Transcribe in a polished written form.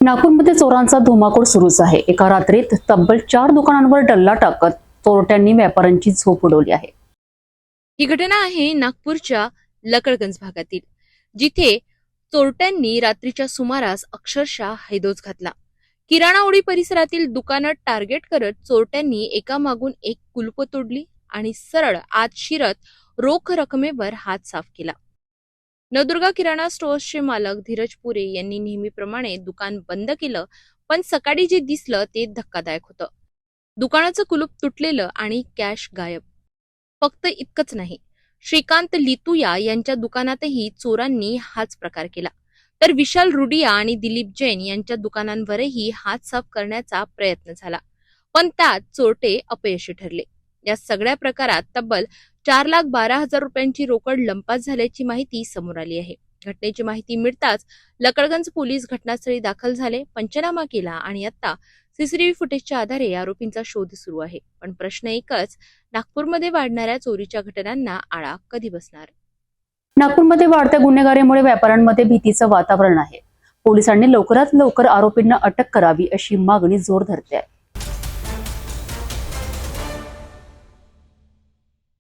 नागपूरमध्ये चोरांचा धुमाकूळ सुरूच आहे। एका रात्रीत तब्बल 4 दुकानांवर डल्ला टाकत चोरट्यांनी व्यापाऱ्यांची झोप उडवली आहे। ही घटना आहे नागपूरच्या लकडगंज भागातील, जिथे चोरट्यांनी रात्रीच्या सुमारास अक्षरशः हैदोस घातला। किराणा ओढी परिसरातील दुकानं टार्गेट करत चोरट्यांनी एकामागून एक कुलपं तोडली आणि सरळ आत शिरत रोख रकमेवर हात साफ केला। नवदुर्गा किराणा स्टोअर्सचे मालक धीरज पुरे यांनी नेहमीप्रमाणे दुकान बंद केलं, पण सकाळी जे दिसलं ते धक्कादायक होतं। दुकानाचं कुलूप तुटलेलं आणि कॅश गायब। फक्त इतकंच नाही, श्रीकांत लितुया यांच्या दुकानातही चोरांनी हाच प्रकार केला। तर विशाल रुडिया आणि दिलीप जैन यांच्या दुकानांवरही हात साफ करण्याचा प्रयत्न झाला, पण त्यात चोरटे अपयशी ठरले। या सगळ्या प्रकारात तब्बल 4,12,000 रुपयांची रोकड लंपास झाल्याची माहिती समोर आली आहे। घटनेची माहिती मिळताच लकडगंज पोलीस घटनास्थळी दाखल झाले, पंचनामा केला आणि आता सीसीटीव्ही फुटेजच्या आधारे आरोपींचा शोध सुरू आहे। पण प्रश्न एकच, नागपूरमध्ये वाढणाऱ्या चोरीच्या घटनांना आळा कधी बसणार? नागपूरमध्ये वाढत्या गुन्हेगारीमुळे व्यापाऱ्यांमध्ये भीतीचं वातावरण आहे। पोलिसांनी लवकरात लवकर आरोपींना अटक करावी अशी मागणी जोर धरते आहे।